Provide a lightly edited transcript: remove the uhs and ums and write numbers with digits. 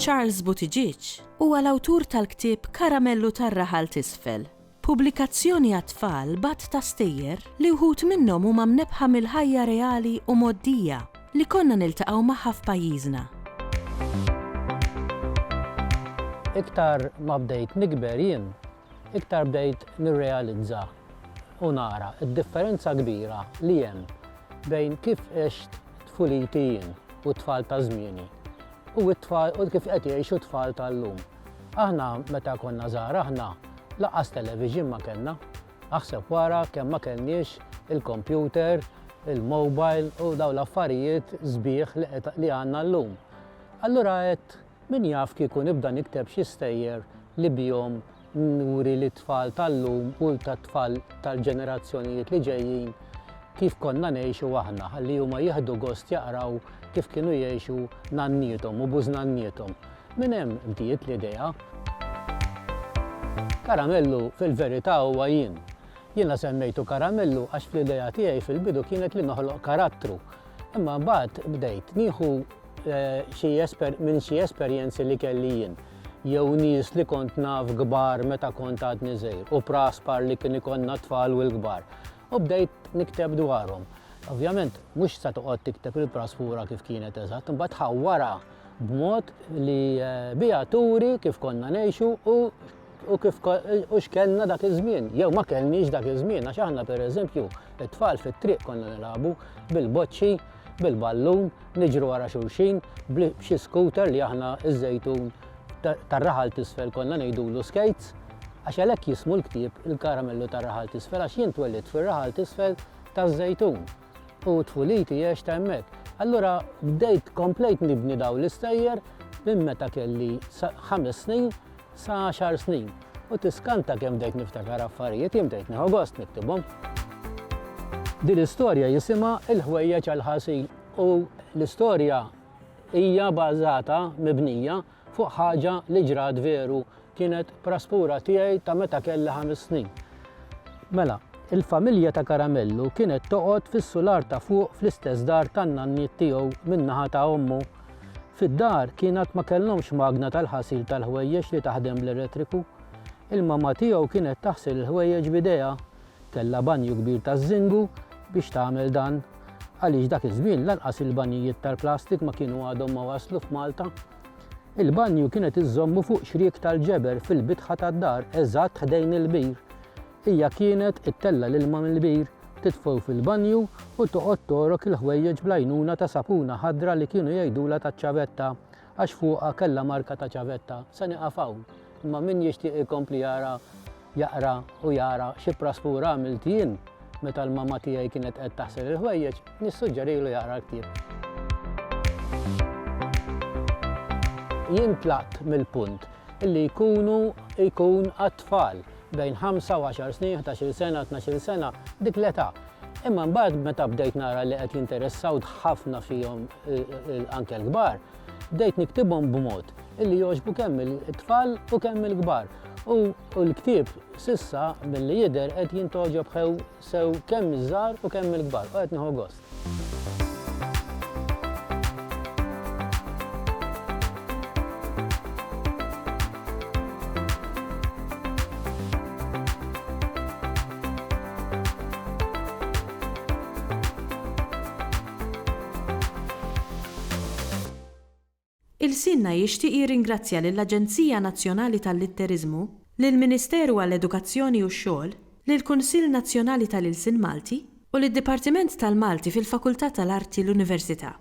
Charles Buttigieg huwa l-awtur tal-ktieb Karamellu tar-raħal t'isfel, pubblikazzjoni għat-tfal bat ta' stejjer li wħud minnhom huma mnebħa mill-ħajja reali u moddija li konna niltaqgħu magħha f'pajjiżna. Iktar ma bdejt nikber jien, iktar bdejt nirrealizza u nara d-differenza kbira li hemm bejn kif għext tfuliti jien u tfal ta' żmieni u kif qed jgħixu tfal tal-lum. Aħna meta konna żgħar aħna laqqas television ma kellna. Aħseb wara kemm ma kellniex il-computer, il-mobile u dawn l-affarijiet sbieħ li għandna llum. Allura qed min jaf kieku nibda nikteb xi stejjer li bihom nuri li tfal tal-lum u tat-tfal tal-ġenerazzjonijiet li ġejjin kif konna ngħixu aħna, ħalli huma jieħdu gost jaqraw kif kienu jgħixu nannietom u bużnannietom. Min hemm bdiet l-idea. Karamellu fil-verità huwa jien. Jiena semmejtu Karamellu għax fl-idea tiegħi fil-bidu kienet li noħloq karattru. Imma mbagħad bdejt nieħu minn xi esperjenzi li kelli jien. Jew nies li kont naf kbar meta kont għadni żgħir u praspar li kien ikollna tfal u l-kbar. U bdejt nikteb dwarhom. Ovvjament, mhux se toqgħod tikteb il-prasfura kif kienet eżatt, imbagħad ħawwara b'mod li biha turi kif konna ngħixu u kif x'kellna dak iż-żmien. Jew ma kellniex dak iż-żmien għax aħna pereżempju it-tfal fit-triq konna nilagħbu bil-boċċi, bil-ballun, niġru wara xulxin, b'xi scooter li aħna iż-żejtun tar-raħal t'isfel konna ngħidulu skates, għax għalhekk jismu l-ktieb il-Karamellu tar-raħal t'isfel għax jien twellidt fir-raħal t'isfel taż-żejtun. U tfuliti jgħix ta' hemmhekk. Allura bdejt komplejt nibni dawn l-istejjer minn meta kelli 5 snin sa 10 snin. U tiskanta kemm bdejt niftakar affarijiet, jien bdejt nieħu gost niktibhom. Din l-istorja jisimha Il-ħwejjeġ għall-ħasil u l-istorja hija bażata mibnija fuq ħaġa li ġrat veru kienet praspura tiegħi ta' meta kelli 5 snin. Mela, il-familja ta' Karamellu kienet toqgħod fis-sular ta' fuq fl-istess dar tan-nanniet tiegħu min-naħa ta' ommu. Fid-dar kienet ma kellhomx magna tal-ħasil tal-ħwejjeġ li taħdem bl-elettriku. Il-mamma tiegħu kienet taħsil il-ħwejjeġ b'idejha. Kellha banju kbir taż-żingu biex tagħmel dan għaliex dak iż-żmien lanqas il-banjijiet tal-plastik ma kienu għadhom ma waslu f'Malta. Il-banju kienet iżommu fuq xriek tal-ġeber fil-bitħa tad-dar eżatt ħdejn il-bir. Hija kienet ittella l-ilma mill-bir, titfgħu fil-banju u toqgħod torok il-ħwejjeġ bl-għajnuna ta' sapuna ħadra li kienu jgħidula taċ-ċavetta għax fuqha kellha marka ta' ċavetta. Se nieqaf hawn, imma min jixtieq ikompli jaqra u jara xi praspura għamilt jien meta l-mamma tiegħi kienet qed taħsel il-ħwejjeġ, nissuġġerilu jaqra l-ktieb. Jien tlaqt mill-punt illi jkun għat-tfal bejn 5 u 10 snin, 11 sena, 12 sena, dik l-età. Imma mbagħad meta bdejt nara li qed jinteressaw ħafna fihom anke l-kbar, bdejt niktibhom b'mod illi jogħġbu kemm it-tfal u kemm il-kbar. U l-ktieb s'issa milli jidher qed jintoġob sew kemm iż-żgħar u kemm il-kbar u qed nieħu gost. Il-Sinna jixtieq jirringrazzja lill-Aġenzija Nazzjonali tal-Litteriżmu, lill-Ministeru għall-Edukazzjoni u x-Xogħol, lill-Kunsill Nazzjonali tal-Ilsien Malti u lid-Dipartiment tal-Malti fil-Fakultà tal-Arti l-Università.